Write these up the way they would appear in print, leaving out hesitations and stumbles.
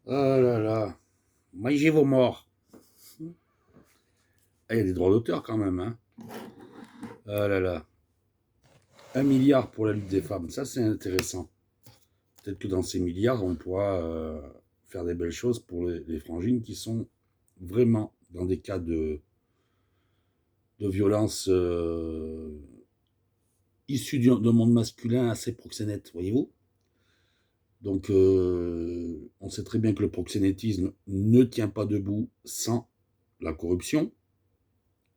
Ah là là, mangez vos morts. Ah, il y a des droits d'auteur quand même, hein. Ah là là. 1 milliard pour la lutte des femmes, ça c'est intéressant. Peut-être que dans ces milliards, on pourra faire des belles choses pour les frangines qui sont vraiment dans des cas de violence issus d'un monde masculin assez proxénète, voyez-vous. Donc, on sait très bien que le proxénétisme ne tient pas debout sans la corruption.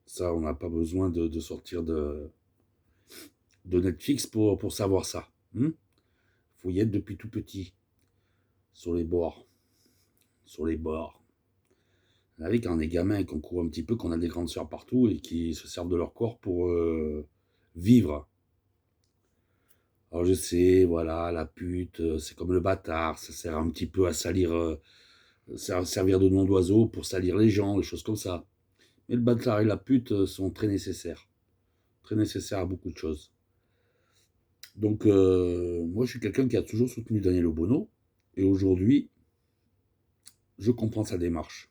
Ça, on n'a pas besoin de sortir de Netflix pour savoir ça. Faut y être depuis tout petit, sur les bords. Sur les bords. Vous savez, quand on est gamin et qu'on court un petit peu, qu'on a des grandes sœurs partout et qui se servent de leur corps pour vivre. Alors je sais, voilà, la pute, c'est comme le bâtard, ça sert un petit peu à salir, servir de nom d'oiseau pour salir les gens, des choses comme ça. Mais le bâtard et la pute sont très nécessaires à beaucoup de choses. Donc moi je suis quelqu'un qui a toujours soutenu Daniel Obono, et aujourd'hui je comprends sa démarche.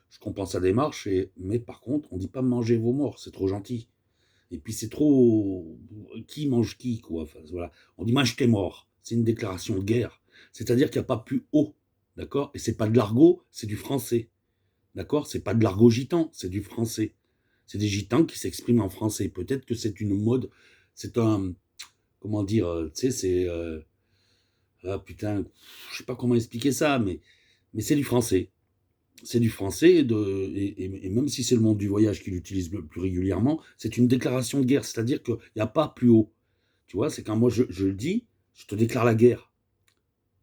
Je comprends sa démarche, mais par contre on dit pas manger vos morts, c'est trop gentil. Et puis c'est trop. Qui mange qui, quoi. Enfin, voilà. On dit mange tes morts. C'est une déclaration de guerre. C'est-à-dire qu'il n'y a pas plus haut. D'accord. Et c'est pas de l'argot, c'est du français. D'accord. C'est pas de l'argot gitan, c'est du français. C'est des gitans qui s'expriment en français. Peut-être que c'est une mode. C'est un. Comment dire. Tu sais, c'est. Ah putain. Je sais pas comment expliquer ça, mais c'est du français. C'est du français, et même si c'est le monde du voyage qui l'utilise le plus régulièrement, c'est une déclaration de guerre, c'est-à-dire qu'il n'y a pas plus haut. Tu vois, c'est quand moi je le dis, je te déclare la guerre.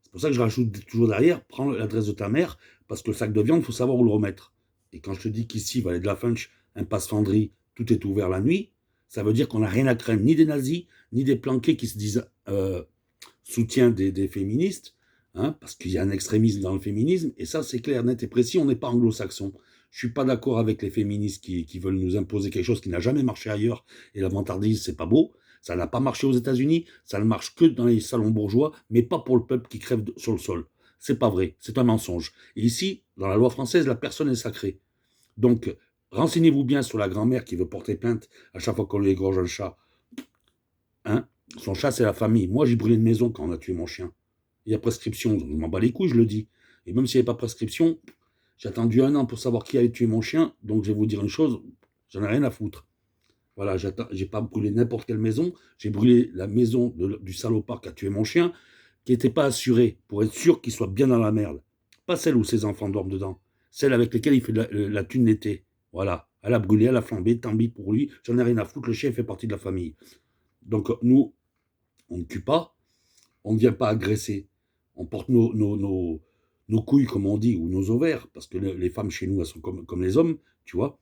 C'est pour ça que je rajoute toujours derrière, prends l'adresse de ta mère, parce que le sac de viande, il faut savoir où le remettre. Et quand je te dis qu'ici, Vallée de la Funch, impasse Fandry, tout est ouvert la nuit, ça veut dire qu'on n'a rien à craindre, ni des nazis, ni des planqués qui se disent soutien des féministes, hein, parce qu'il y a un extrémisme dans le féminisme, et ça c'est clair, net et précis, on n'est pas anglo-saxon. Je suis pas d'accord avec les féministes qui veulent nous imposer quelque chose qui n'a jamais marché ailleurs, et la vantardise, c'est pas beau, ça n'a pas marché aux États-Unis, ça ne marche que dans les salons bourgeois, mais pas pour le peuple qui crève sur le sol. C'est pas vrai, c'est un mensonge. Et ici, dans la loi française, la personne est sacrée. Donc, renseignez-vous bien sur la grand-mère qui veut porter plainte à chaque fois qu'on lui égorge un chat. Hein. Son chat, c'est la famille. Moi, j'ai brûlé une maison quand on a tué mon chien. Il y a prescription, je m'en bats les couilles, je le dis. Et même s'il n'y avait pas prescription, j'ai attendu 1 an pour savoir qui avait tué mon chien, donc je vais vous dire une chose, j'en ai rien à foutre. Voilà, j'ai pas brûlé n'importe quelle maison, j'ai brûlé la maison du salopard qui a tué mon chien, qui n'était pas assurée, pour être sûr qu'il soit bien dans la merde. Pas celle où ses enfants dorment dedans, celle avec laquelle il fait la thune l'été. Voilà, elle a brûlé, elle a flambé, tant pis pour lui, j'en ai rien à foutre, le chien fait partie de la famille. Donc nous, on ne tue pas, on ne vient pas agresser. On porte nos couilles, comme on dit, ou nos ovaires, parce que les femmes chez nous, elles sont comme les hommes, tu vois.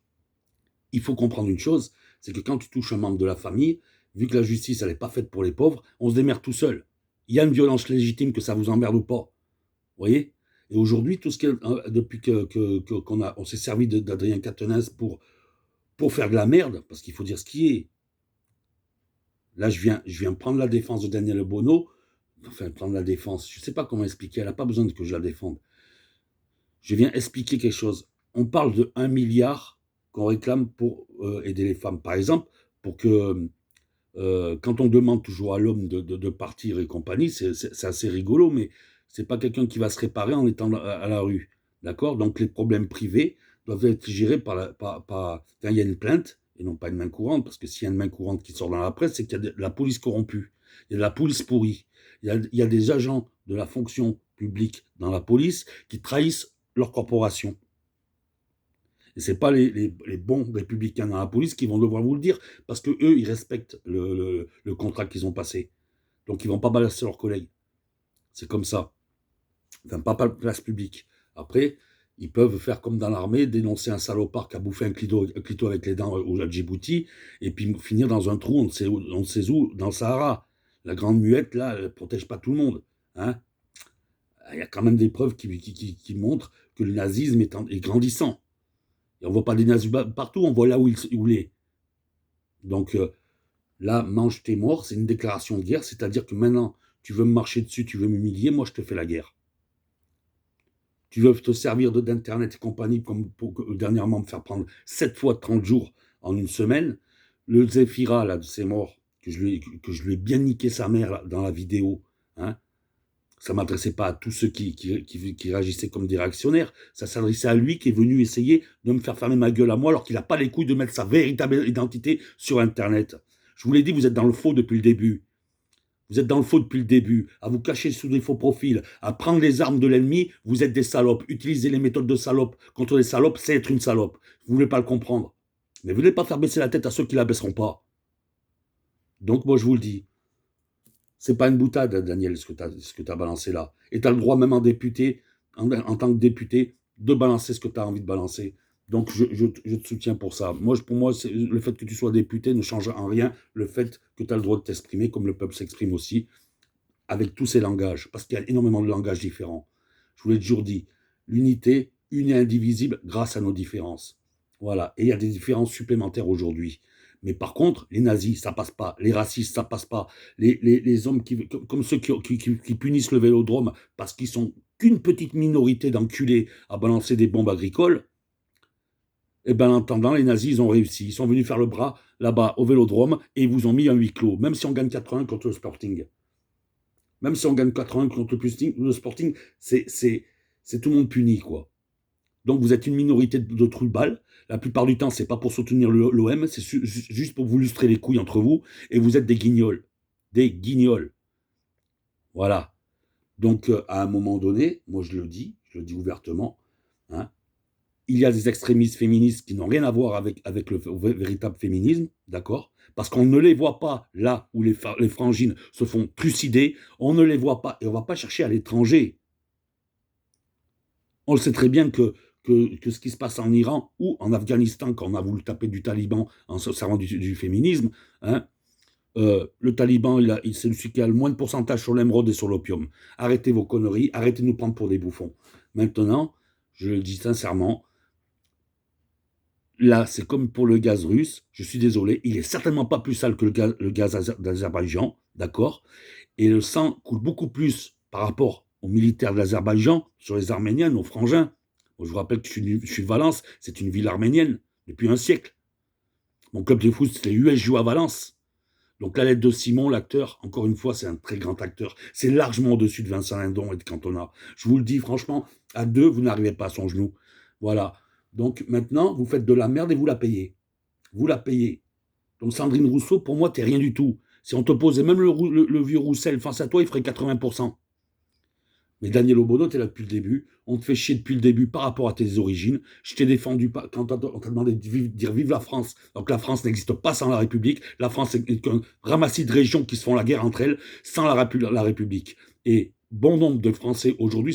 Il faut comprendre une chose, c'est que quand tu touches un membre de la famille, vu que la justice, elle n'est pas faite pour les pauvres, on se démerde tout seul. Il y a une violence légitime, que ça vous emmerde ou pas. Vous voyez. Et aujourd'hui, tout ce qui depuis on s'est servi d'Adrien Quatennens pour faire de la merde, parce qu'il faut dire ce qui est. Là, je viens prendre la défense de Daniel Bono, enfin, prendre la défense, je ne sais pas comment expliquer, elle n'a pas besoin que je la défende. Je viens expliquer quelque chose. On parle de 1 milliard qu'on réclame pour aider les femmes. Par exemple, pour que quand on demande toujours à l'homme de partir et compagnie, c'est assez rigolo, mais c'est pas quelqu'un qui va se réparer en étant à la rue. D'accord. Donc les problèmes privés doivent être gérés quand il y a une plainte, et non pas une main courante, parce que s'il y a une main courante qui sort dans la presse, c'est qu'il y a de la police corrompue, il y a de la police pourrie, il y a des agents de la fonction publique dans la police qui trahissent leur corporation. Et ce n'est pas les bons républicains dans la police qui vont devoir vous le dire, parce qu'eux, ils respectent le contrat qu'ils ont passé. Donc, ils ne vont pas balancer leurs collègues. C'est comme ça. Enfin, pas place publique. Après, ils peuvent faire comme dans l'armée, dénoncer un salopard qui a bouffé un clito avec les dents au Djibouti, et puis finir dans un trou, on ne sait où, dans le Sahara. La grande muette, là, elle ne protège pas tout le monde. Hein. Il y a quand même des preuves qui montrent que le nazisme est grandissant. Et on ne voit pas des nazis partout, on voit là où il est. Donc là, mange tes morts, c'est une déclaration de guerre, c'est-à-dire que maintenant, tu veux me marcher dessus, tu veux m'humilier, moi je te fais la guerre. Tu veux te servir d'Internet et compagnie, comme dernièrement me faire prendre 7 fois 30 jours en une semaine. Le Zéphira, là, de ses morts, que je lui ai bien niqué sa mère là, dans la vidéo, hein, ça ne m'adressait pas à tous ceux qui réagissaient comme des réactionnaires. Ça s'adressait à lui qui est venu essayer de me faire fermer ma gueule à moi alors qu'il n'a pas les couilles de mettre sa véritable identité sur Internet. Je vous l'ai dit, vous êtes dans le faux depuis le début. Vous êtes dans le faux depuis le début, à vous cacher sous des faux profils, à prendre les armes de l'ennemi, vous êtes des salopes. Utilisez les méthodes de salopes contre les salopes, c'est être une salope. Vous ne voulez pas le comprendre. Mais vous ne voulez pas faire baisser la tête à ceux qui ne la baisseront pas. Donc moi je vous le dis, c'est pas une boutade, Daniel, ce que tu as balancé là. Et tu as le droit, même en député, en tant que député, de balancer ce que tu as envie de balancer. Donc, je te soutiens pour ça. Pour moi, le fait que tu sois député ne change en rien le fait que tu as le droit de t'exprimer, comme le peuple s'exprime aussi, avec tous ces langages, parce qu'il y a énormément de langages différents. Je vous l'ai toujours dit, l'unité, une et indivisible grâce à nos différences. Voilà. Et il y a des différences supplémentaires aujourd'hui. Mais par contre, les nazis, ça passe pas. Les racistes, ça passe pas. Les hommes comme ceux qui punissent le vélodrome parce qu'ils sont qu'une petite minorité d'enculés à balancer des bombes agricoles, et bien en attendant, les nazis, ils ont réussi. Ils sont venus faire le bras là-bas au vélodrome et ils vous ont mis un huis clos, même si on gagne 4-1 contre le Sporting. Même si on gagne 4-1 contre le Sporting, c'est tout le monde puni, quoi. Donc vous êtes une minorité de trous de balle. La plupart du temps, c'est pas pour soutenir l'OM, c'est juste pour vous lustrer les couilles entre vous. Et vous êtes des guignols. Des guignols. Voilà. Donc à un moment donné, moi je le dis ouvertement, hein, il y a des extrémistes féministes qui n'ont rien à voir avec le véritable féminisme, d'accord? Parce qu'on ne les voit pas là où les frangines se font trucider, on ne les voit pas, et on ne va pas chercher à l'étranger. On le sait très bien que ce qui se passe en Iran ou en Afghanistan, quand on a voulu taper du Taliban en se servant du féminisme, hein, le Taliban, c'est celui qui a le moins de pourcentage sur l'émeraude et sur l'opium. Arrêtez vos conneries, arrêtez de nous prendre pour des bouffons. Maintenant, je le dis sincèrement, là, c'est comme pour le gaz russe, je suis désolé, il est certainement pas plus sale que le gaz d'Azerbaïdjan, d'accord? Et le sang coule beaucoup plus par rapport aux militaires d'Azerbaïdjan sur les Arméniens, nos frangins. Moi, je vous rappelle que je suis de Valence, c'est une ville arménienne depuis un siècle. Mon club de foot, c'est les US joue à Valence. Donc la lettre de Simon, l'acteur, encore une fois, c'est un très grand acteur. C'est largement au-dessus de Vincent Lindon et de Cantona. Je vous le dis franchement, à deux, vous n'arrivez pas à son genou. Voilà. Donc maintenant, vous faites de la merde et vous la payez. Vous la payez. Donc Sandrine Rousseau, pour moi, t'es rien du tout. Si on te posait même le vieux Roussel face à toi, il ferait 80%. Mais Daniel Obono, t'es là depuis le début. On te fait chier depuis le début par rapport à tes origines. Je t'ai défendu quand on t'a demandé de dire vive la France. Donc la France n'existe pas sans la République. La France est qu'un ramassis de régions qui se font la guerre entre elles sans la République. Et bon nombre de Français aujourd'hui